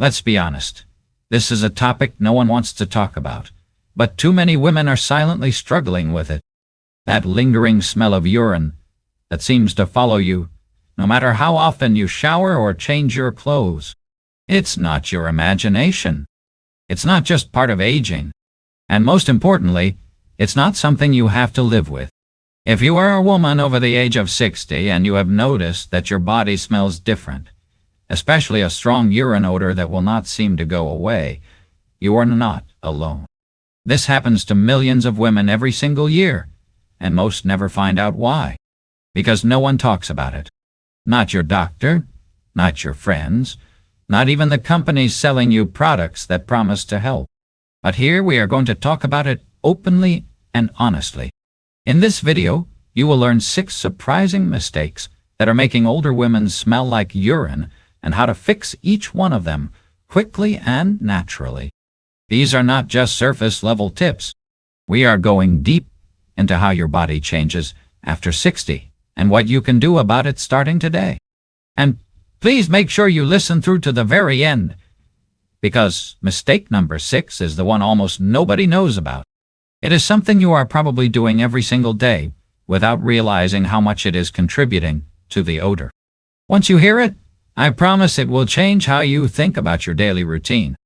Let's be honest. This is a topic no one wants to talk about, but too many women are silently struggling with it. That lingering smell of urine that seems to follow you, no matter how often you shower or change your clothes. It's not your imagination. It's not just part of aging. And most importantly, it's not something you have to live with. If you are a woman over the age of 60 and you have noticed that your body smells different, especially a strong urine odor that will not seem to go away, you are not alone. This happens to millions of women every single year, and most never find out why. Because no one talks about it. Not your doctor, not your friends, not even the companies selling you products that promise to help. But here we are going to talk about it openly and honestly. In this video, you will learn 6 surprising mistakes that are making older women smell like urine and how to fix each one of them quickly and naturally. These are not just surface-level tips. We are going deep into how your body changes after 60 and what you can do about it starting today. And please make sure you listen through to the very end, because mistake number 6 is the one almost nobody knows about. It is something you are probably doing every single day without realizing how much it is contributing to the odor. Once you hear it, I promise it will change how you think about your daily routine.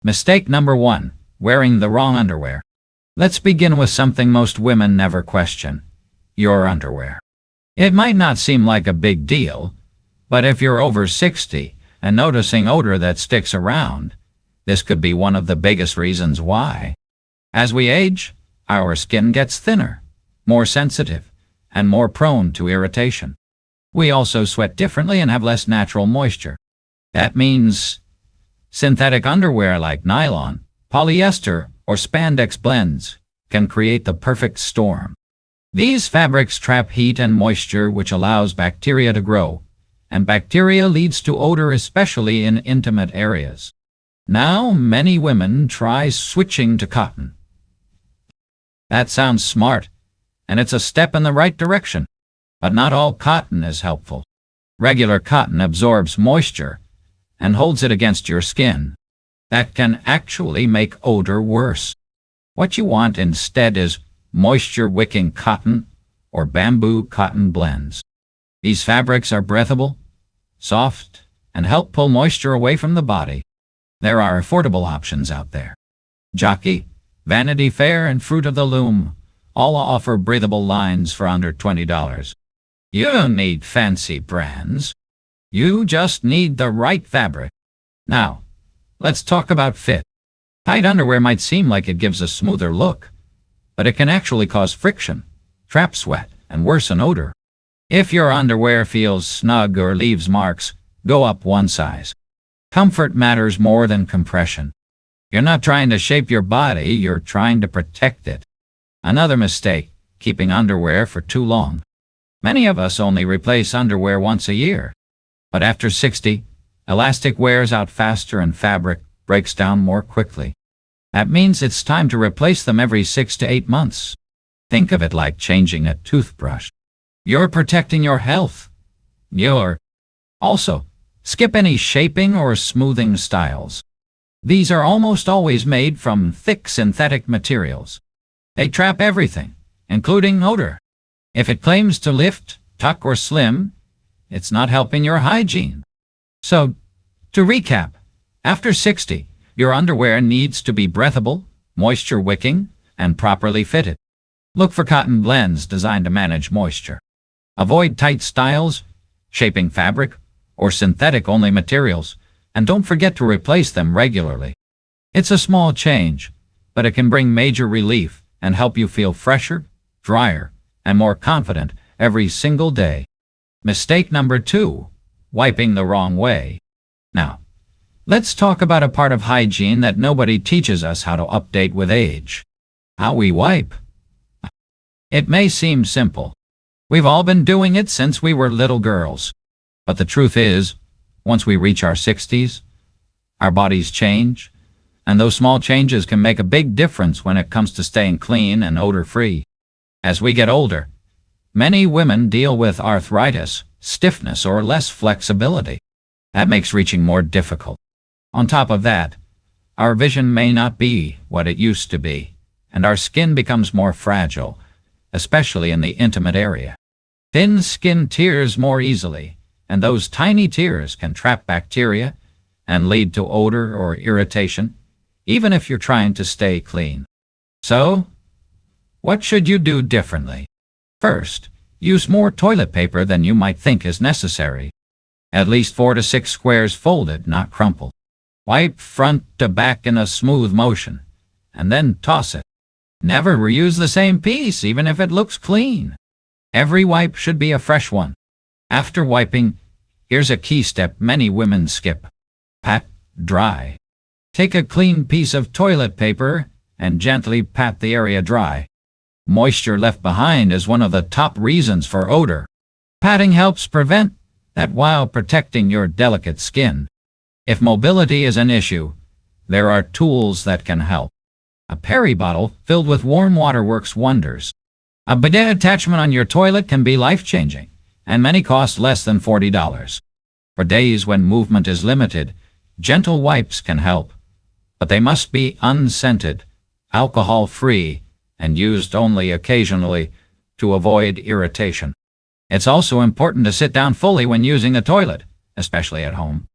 Mistake number 1, wearing the wrong underwear. Let's begin with something most women never question: your underwear. It might not seem like a big deal, but if you're over 60 and noticing odor that sticks around, this could be one of the biggest reasons why. As we age, our skin gets thinner, more sensitive, and more prone to irritation. We also sweat differently and have less natural moisture. That means synthetic underwear like nylon, polyester, or spandex blends can create the perfect storm. These fabrics trap heat and moisture, which allows bacteria to grow, and bacteria leads to odor, especially in intimate areas. Now, many women try switching to cotton. That sounds smart, and it's a step in the right direction. But not all cotton is helpful. Regular cotton absorbs moisture and holds it against your skin. That can actually make odor worse. What you want instead is moisture-wicking cotton or bamboo cotton blends. These fabrics are breathable, soft, and help pull moisture away from the body. There are affordable options out there. Jockey, Vanity Fair, and Fruit of the Loom all offer breathable lines for under $20. You don't need fancy brands. You just need the right fabric. Now, let's talk about fit. Tight underwear might seem like it gives a smoother look, but it can actually cause friction, trap sweat, and worsen odor. If your underwear feels snug or leaves marks, go up one size. Comfort matters more than compression. You're not trying to shape your body, you're trying to protect it. Another mistake, keeping underwear for too long. Many of us only replace underwear once a year. But after 60, elastic wears out faster and fabric breaks down more quickly. That means it's time to replace them every 6 to 8 months. Think of it like changing a toothbrush. You're protecting your health. Also, skip any shaping or smoothing styles. These are almost always made from thick synthetic materials. They trap everything, including odor. If it claims to lift, tuck, or slim, it's not helping your hygiene. So, to recap, after 60, your underwear needs to be breathable, moisture-wicking, and properly fitted. Look for cotton blends designed to manage moisture. Avoid tight styles, shaping fabric, or synthetic-only materials, and don't forget to replace them regularly. It's a small change, but it can bring major relief and help you feel fresher, drier, and more confident every single day. Mistake number 2, wiping the wrong way. Now, let's talk about a part of hygiene that nobody teaches us how to update with age: how we wipe. It may seem simple. We've all been doing it since we were little girls. But the truth is, once we reach our 60s, our bodies change, and those small changes can make a big difference when it comes to staying clean and odor-free. As we get older, many women deal with arthritis, stiffness, or less flexibility. That makes reaching more difficult. On top of that, our vision may not be what it used to be, and our skin becomes more fragile, especially in the intimate area. Thin skin tears more easily, and those tiny tears can trap bacteria and lead to odor or irritation, even if you're trying to stay clean. So, what should you do differently? First, use more toilet paper than you might think is necessary. At least 4 to 6 squares folded, not crumpled. Wipe front to back in a smooth motion, and then toss it. Never reuse the same piece, even if it looks clean. Every wipe should be a fresh one. After wiping, here's a key step many women skip. Pat dry. Take a clean piece of toilet paper and gently pat the area dry. Moisture left behind is one of the top reasons for odor. Patting helps prevent that while protecting your delicate skin. If mobility is an issue, there are tools that can help. A Perry bottle filled with warm water works wonders. A bidet attachment on your toilet can be life-changing, and many cost less than $40. For days when movement is limited, gentle wipes can help, but they must be unscented, alcohol-free, and used only occasionally to avoid irritation. It's also important to sit down fully when using the toilet, especially at home.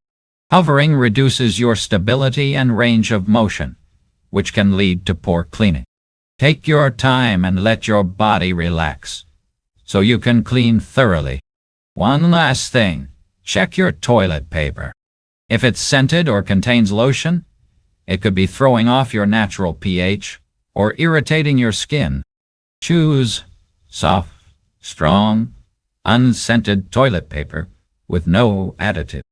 Hovering reduces your stability and range of motion, which can lead to poor cleaning. Take your time and let your body relax, so you can clean thoroughly. One last thing, check your toilet paper. If it's scented or contains lotion, it could be throwing off your natural pH or irritating your skin. Choose soft, strong, unscented toilet paper with no additive.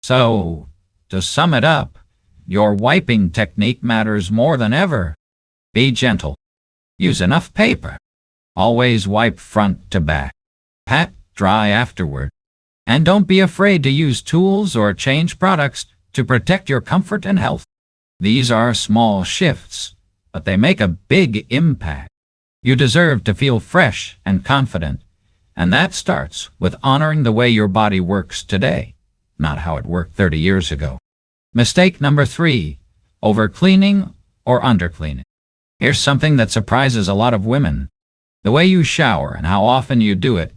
So, to sum it up, your wiping technique matters more than ever. Be gentle. Use enough paper. Always wipe front to back. Pat dry afterward. And don't be afraid to use tools or change products to protect your comfort and health. These are small shifts, but they make a big impact. You deserve to feel fresh and confident, and that starts with honoring the way your body works today, not how it worked 30 years ago. Mistake number 3, over-cleaning or under-cleaning. Here's something that surprises a lot of women. The way you shower and how often you do it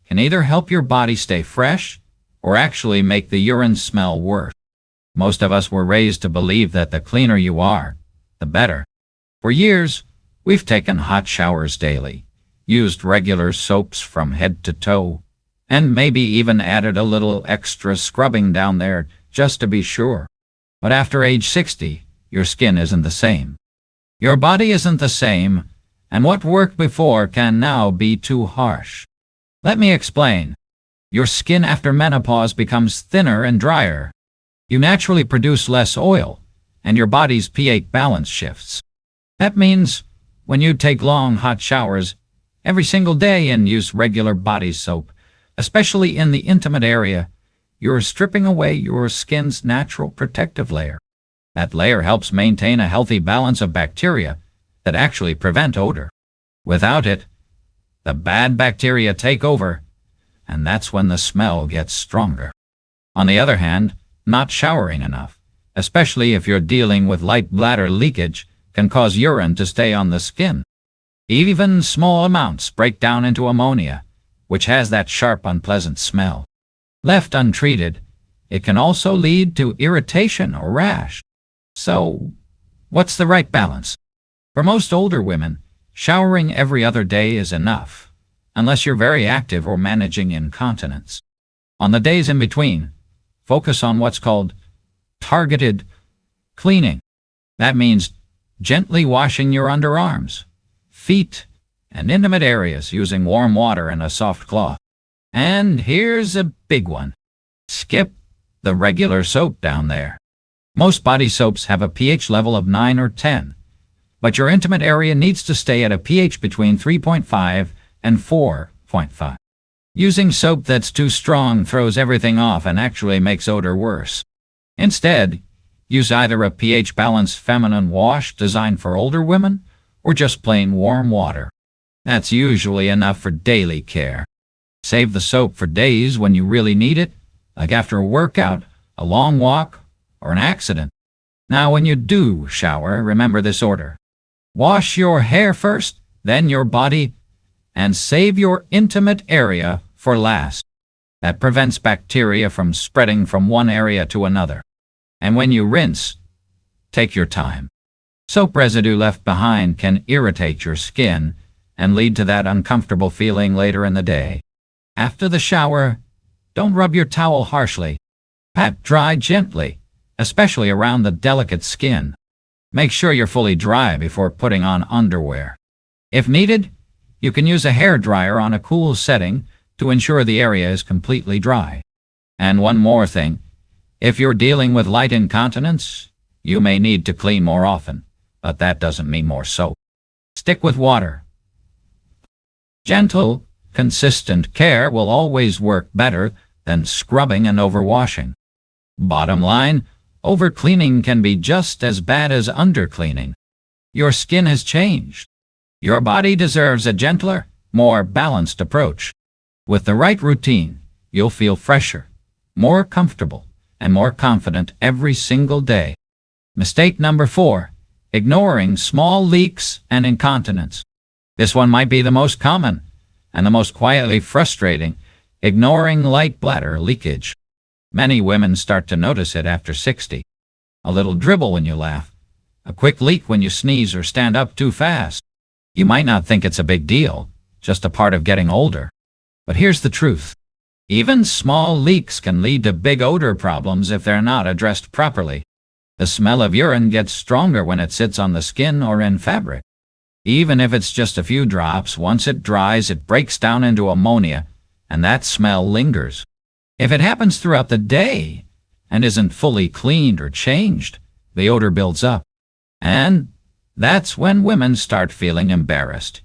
can either help your body stay fresh or actually make the urine smell worse. Most of us were raised to believe that the cleaner you are, the better. For years, we've taken hot showers daily, used regular soaps from head to toe, and maybe even added a little extra scrubbing down there just to be sure. But after age 60, your skin isn't the same. Your body isn't the same, and what worked before can now be too harsh. Let me explain. Your skin after menopause becomes thinner and drier. You naturally produce less oil, and your body's pH balance shifts. That means when you take long hot showers every single day and use regular body soap, especially in the intimate area, you're stripping away your skin's natural protective layer. That layer helps maintain a healthy balance of bacteria that actually prevent odor. Without it, the bad bacteria take over, and that's when the smell gets stronger. On the other hand, not showering enough, especially if you're dealing with light bladder leakage, can cause urine to stay on the skin. Even small amounts break down into ammonia, which has that sharp, unpleasant smell. Left untreated, it can also lead to irritation or rash. So, what's the right balance? For most older women, showering every other day is enough, unless you're very active or managing incontinence. On the days in between, focus on what's called targeted cleaning. That means gently washing your underarms, feet, and intimate areas using warm water and a soft cloth. And here's a big one. Skip the regular soap down there. Most body soaps have a pH level of 9 or 10, but your intimate area needs to stay at a pH between 3.5 and 4.5. Using soap that's too strong throws everything off and actually makes odor worse. Instead, use either a pH-balanced feminine wash designed for older women or just plain warm water. That's usually enough for daily care. Save the soap for days when you really need it, like after a workout, a long walk, or an accident. Now when you do shower, remember this order. Wash your hair first, then your body, and save your intimate area for last. That prevents bacteria from spreading from one area to another. And when you rinse, take your time. Soap residue left behind can irritate your skin and lead to that uncomfortable feeling later in the day. After the shower, don't rub your towel harshly. Pat dry gently, especially around the delicate skin. Make sure you're fully dry before putting on underwear. If needed, you can use a hairdryer on a cool setting to ensure the area is completely dry. And one more thing, if you're dealing with light incontinence, you may need to clean more often, but that doesn't mean more soap. Stick with water. Gentle, consistent care will always work better than scrubbing and overwashing. Bottom line, overcleaning can be just as bad as undercleaning. Your skin has changed. Your body deserves a gentler, more balanced approach. With the right routine, you'll feel fresher, more comfortable, and more confident every single day. Mistake number 4, ignoring small leaks and incontinence. This one might be the most common and the most quietly frustrating, ignoring light bladder leakage. Many women start to notice it after 60. A little dribble when you laugh, a quick leak when you sneeze or stand up too fast. You might not think it's a big deal, just a part of getting older. But here's the truth. Even small leaks can lead to big odor problems if they're not addressed properly. The smell of urine gets stronger when it sits on the skin or in fabric. Even if it's just a few drops, once it dries, it breaks down into ammonia, and that smell lingers. If it happens throughout the day and isn't fully cleaned or changed, the odor builds up. And that's when women start feeling embarrassed,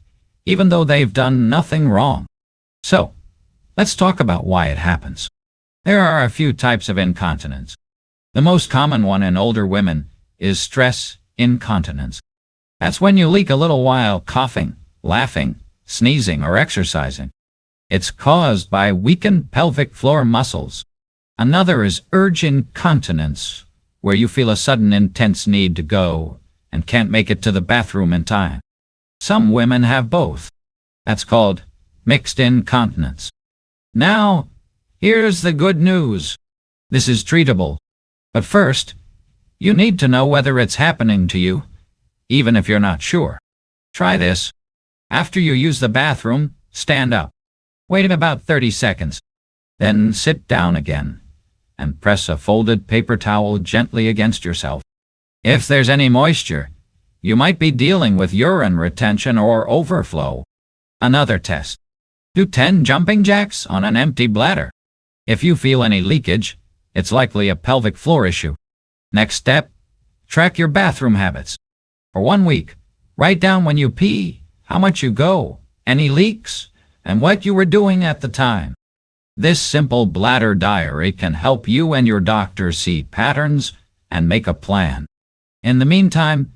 even though they've done nothing wrong. So, let's talk about why it happens. There are a few types of incontinence. The most common one in older women is stress incontinence. That's when you leak a little while coughing, laughing, sneezing, or exercising. It's caused by weakened pelvic floor muscles. Another is urge incontinence, where you feel a sudden intense need to go and can't make it to the bathroom in time. Some women have both. That's called mixed incontinence. Now, here's the good news. This is treatable. But first, you need to know whether it's happening to you, even if you're not sure. Try this. After you use the bathroom, stand up. Wait about 30 seconds. Then sit down again and press a folded paper towel gently against yourself. If there's any moisture, you might be dealing with urine retention or overflow. Another test. Do 10 jumping jacks on an empty bladder. If you feel any leakage, it's likely a pelvic floor issue. Next step, track your bathroom habits. For 1 week, write down when you pee, how much you go, any leaks, and what you were doing at the time. This simple bladder diary can help you and your doctor see patterns and make a plan. In the meantime,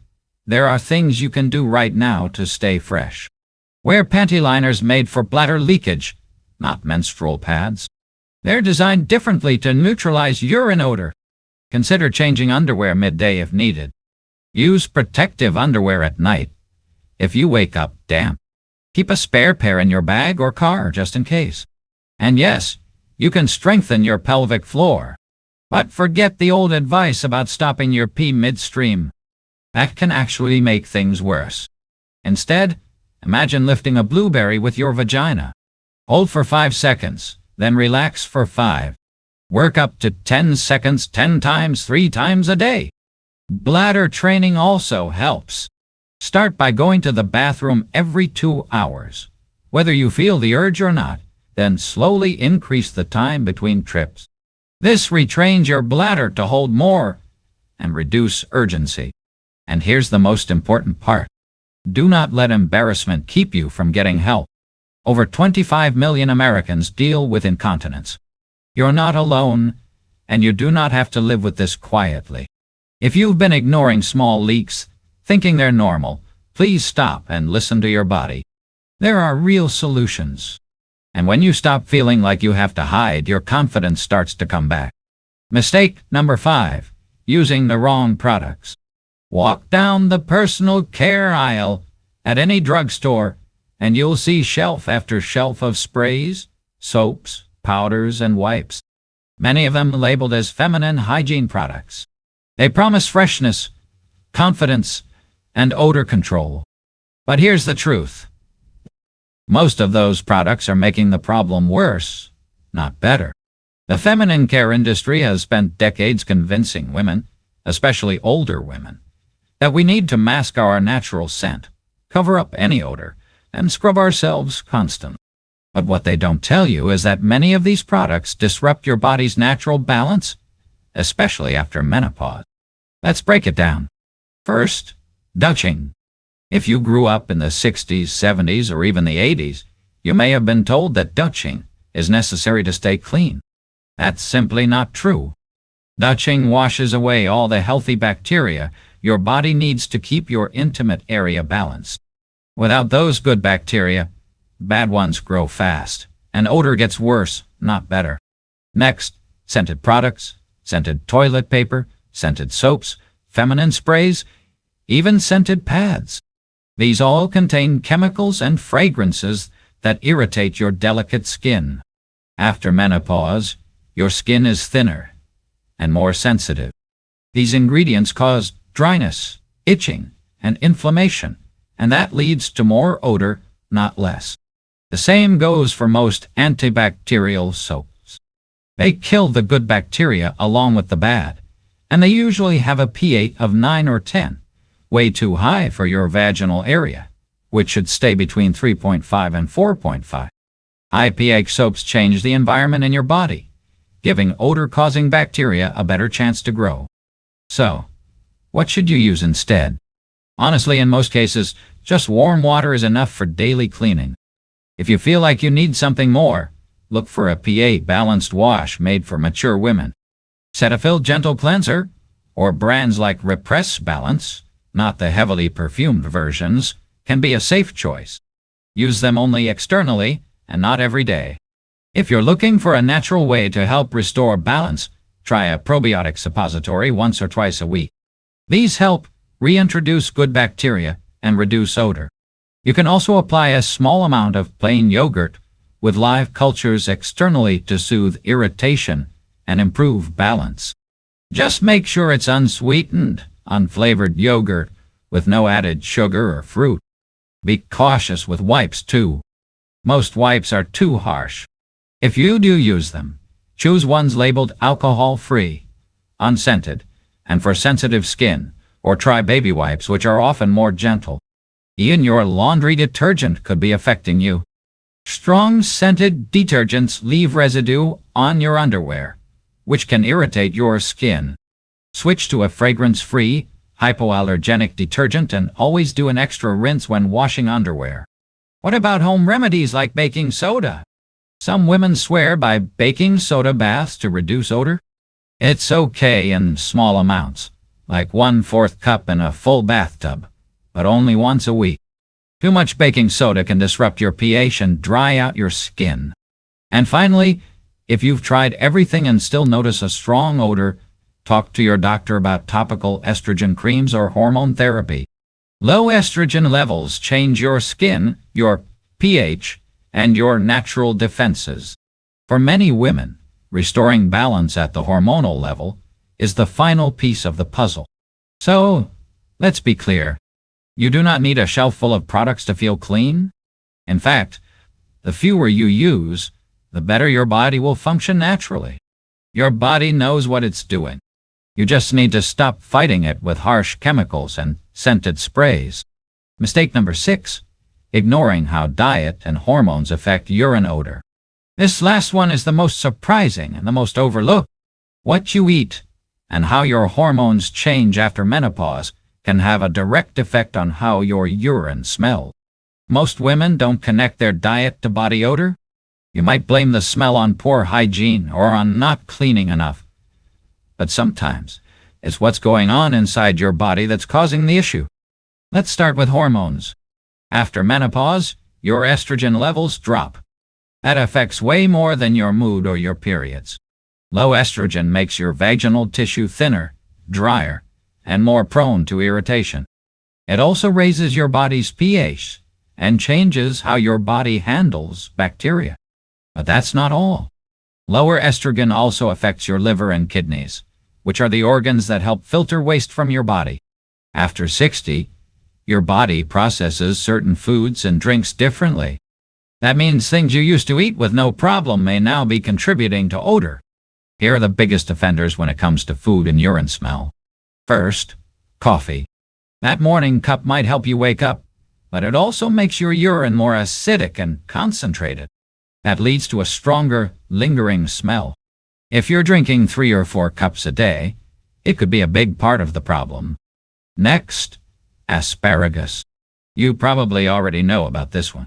there are things you can do right now to stay fresh. Wear panty liners made for bladder leakage, not menstrual pads. They're designed differently to neutralize urine odor. Consider changing underwear midday if needed. Use protective underwear at night if you wake up damp. Keep a spare pair in your bag or car just in case. And yes, you can strengthen your pelvic floor. But forget the old advice about stopping your pee midstream. That can actually make things worse. Instead, imagine lifting a blueberry with your vagina. Hold for 5 seconds, then relax for 5. Work up to 10 seconds 10 times 3 times a day. Bladder training also helps. Start by going to the bathroom every 2 hours. Whether you feel the urge or not, then slowly increase the time between trips. This retrains your bladder to hold more and reduce urgency. And here's the most important part. Do not let embarrassment keep you from getting help. Over 25 million Americans deal with incontinence. You're not alone, and you do not have to live with this quietly. If you've been ignoring small leaks, thinking they're normal, please stop and listen to your body. There are real solutions. And when you stop feeling like you have to hide, your confidence starts to come back. Mistake number 5. using the wrong products. Walk down the personal care aisle at any drugstore, and you'll see shelf after shelf of sprays, soaps, powders, and wipes, many of them labeled as feminine hygiene products. They promise freshness, confidence, and odor control. But here's the truth. Most of those products are making the problem worse, not better. The feminine care industry has spent decades convincing women, especially older women, that we need to mask our natural scent, cover up any odor, and scrub ourselves constantly. But what they don't tell you is that many of these products disrupt your body's natural balance, especially after menopause. Let's break it down. First, douching. If you grew up in the 60s, 70s, or even the 80s, you may have been told that douching is necessary to stay clean. That's simply not true. Douching washes away all the healthy bacteria your body needs to keep your intimate area balanced. Without those good bacteria, bad ones grow fast, and odor gets worse, not better. Next, scented products, scented toilet paper, scented soaps, feminine sprays, even scented pads. These all contain chemicals and fragrances that irritate your delicate skin. After menopause, your skin is thinner and more sensitive. These ingredients cause dryness, itching, and inflammation, and that leads to more odor, not less. The same goes for most antibacterial soaps. They kill the good bacteria along with the bad, and they usually have a pH of 9 or 10, way too high for your vaginal area, which should stay between 3.5 and 4.5. High pH soaps change the environment in your body, giving odor-causing bacteria a better chance to grow. So, what should you use instead? Honestly, in most cases, just warm water is enough for daily cleaning. If you feel like you need something more, look for a pH-balanced wash made for mature women. Cetaphil Gentle Cleanser, or brands like Repress Balance, not the heavily perfumed versions, can be a safe choice. Use them only externally and not every day. If you're looking for a natural way to help restore balance, try a probiotic suppository once or twice a week. These help reintroduce good bacteria and reduce odor. You can also apply a small amount of plain yogurt with live cultures externally to soothe irritation and improve balance. Just make sure it's unsweetened, unflavored yogurt with no added sugar or fruit. Be cautious with wipes too. Most wipes are too harsh. If you do use them, choose ones labeled alcohol-free, unscented, and for sensitive skin, or try baby wipes, which are often more gentle. Even your laundry detergent could be affecting you. Strong scented detergents leave residue on your underwear, which can irritate your skin. Switch to a fragrance-free, hypoallergenic detergent and always do an extra rinse when washing underwear. What about home remedies like baking soda? Some women swear by baking soda baths to reduce odor. It's okay in small amounts, like 1/4 cup in a full bathtub, but only once a week. Too much baking soda can disrupt your pH and dry out your skin. And finally, if you've tried everything and still notice a strong odor, talk to your doctor about topical estrogen creams or hormone therapy. Low estrogen levels change your skin, your pH, and your natural defenses. For many women, restoring balance at the hormonal level is the final piece of the puzzle. So, let's be clear. You do not need a shelf full of products to feel clean. In fact, the fewer you use, the better your body will function naturally. Your body knows what it's doing. You just need to stop fighting it with harsh chemicals and scented sprays. Mistake number 6. Ignoring how diet and hormones affect urine odor. This last one is the most surprising and the most overlooked. What you eat and how your hormones change after menopause can have a direct effect on how your urine smells. Most women don't connect their diet to body odor. You might blame the smell on poor hygiene or on not cleaning enough. But sometimes it's what's going on inside your body that's causing the issue. Let's start with hormones. After menopause, your estrogen levels drop. That affects way more than your mood or your periods. Low estrogen makes your vaginal tissue thinner drier, and more prone to irritation. It also raises your body's pH and changes how your body handles bacteria. But that's not all. Lower estrogen also affects your liver and kidneys, which are the organs that help filter waste from your body. After 60, your body processes certain foods and drinks differently. That means things you used to eat with no problem may now be contributing to odor. Here are the biggest offenders when it comes to food and urine smell. First, coffee. That morning cup might help you wake up, but it also makes your urine more acidic and concentrated. That leads to a stronger, lingering smell. If you're drinking 3 or 4 cups a day, it could be a big part of the problem. Next, asparagus. You probably already know about this one.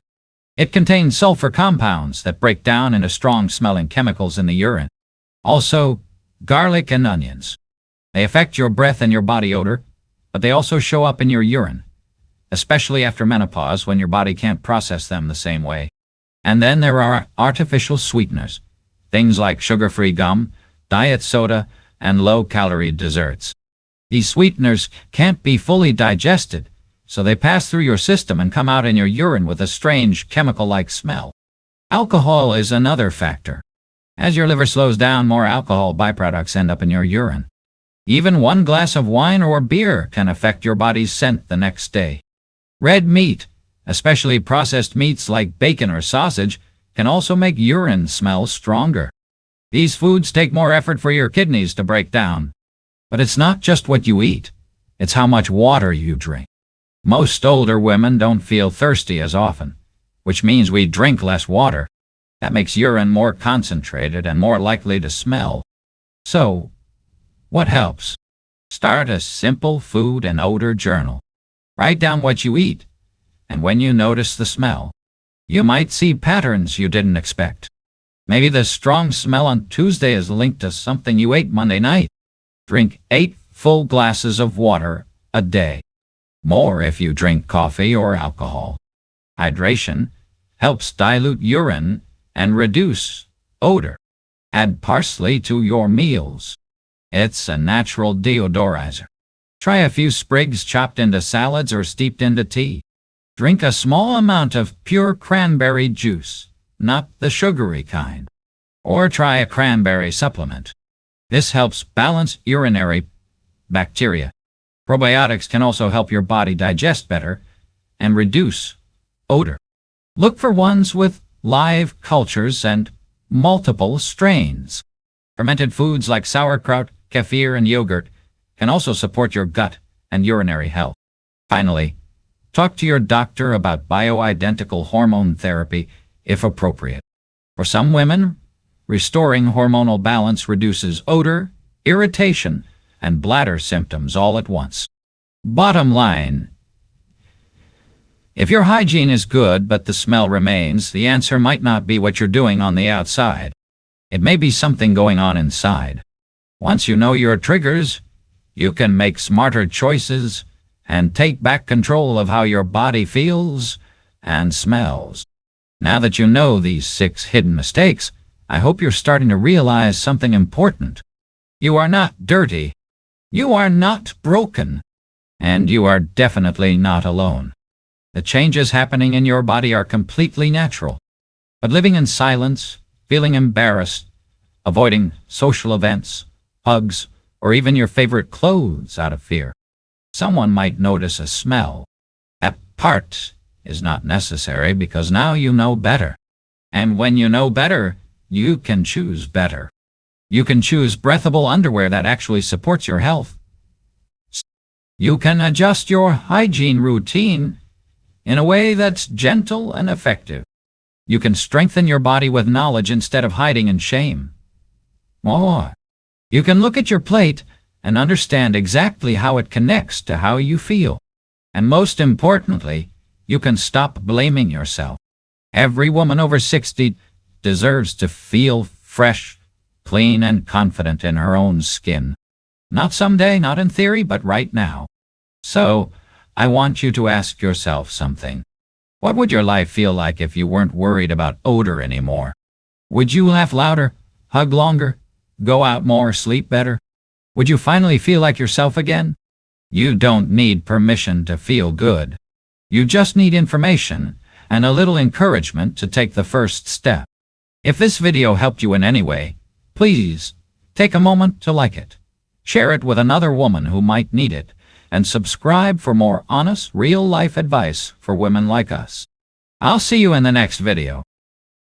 It contains sulfur compounds that break down into strong-smelling chemicals in the urine. Also, garlic and onions. They affect your breath and your body odor, but they also show up in your urine, especially after menopause when your body can't process them the same way. And then there are artificial sweeteners, things like sugar-free gum, diet soda, and low-calorie desserts. These sweeteners can't be fully digested, so they pass through your system and come out in your urine with a strange chemical-like smell. Alcohol is another factor. As your liver slows down, more alcohol byproducts end up in your urine. Even 1 glass of wine or beer can affect your body's scent the next day. Red meat, especially processed meats like bacon or sausage, can also make urine smell stronger. These foods take more effort for your kidneys to break down. But it's not just what you eat, it's how much water you drink. Most older women don't feel thirsty as often, which means we drink less water. That makes urine more concentrated and more likely to smell. So, what helps? Start a simple food and odor journal. Write down what you eat, and when you notice the smell, you might see patterns you didn't expect. Maybe the strong smell on Tuesday is linked to something you ate Monday night. Drink 8 full glasses of water a day. More if you drink coffee or alcohol. Hydration helps dilute urine and reduce odor. Add parsley to your meals. It's a natural deodorizer. Try a few sprigs chopped into salads or steeped into tea. Drink a small amount of pure cranberry juice, not the sugary kind. Or try a cranberry supplement. This helps balance urinary bacteria. Probiotics can also help your body digest better and reduce odor. Look for ones with live cultures and multiple strains. Fermented foods like sauerkraut, kefir, and yogurt can also support your gut and urinary health. Finally, talk to your doctor about bioidentical hormone therapy if appropriate. For some women, restoring hormonal balance reduces odor, irritation, and bladder symptoms all at once. Bottom line, if your hygiene is good but the smell remains, the answer might not be what you're doing on the outside. It may be something going on inside. Once you know your triggers, you can make smarter choices and take back control of how your body feels and smells. Now that you know these 6 hidden mistakes, I hope you're starting to realize something important. You are not dirty. You are not broken. And you are definitely not alone. The changes happening in your body are completely natural. But living in silence, feeling embarrassed, avoiding social events, hugs, or even your favorite clothes out of fear. Someone might notice a smell. That part is not necessary because now you know better. And when you know better, you can choose better. You can choose breathable underwear that actually supports your health. You can adjust your hygiene routine in a way that's gentle and effective. You can strengthen your body with knowledge instead of hiding in shame. More. You can look at your plate and understand exactly how it connects to how you feel. And most importantly, you can stop blaming yourself. Every woman over 60 deserves to feel fresh, clean, and confident in her own skin. Not someday, not in theory, but right now. So, I want you to ask yourself something. What would your life feel like if you weren't worried about odor anymore? Would you laugh louder, hug longer, go out more, sleep better? Would you finally feel like yourself again? You don't need permission to feel good. You just need information and a little encouragement to take the first step. If this video helped you in any way, please take a moment to like it, share it with another woman who might need it, and subscribe for more honest, real-life advice for women like us. I'll see you in the next video.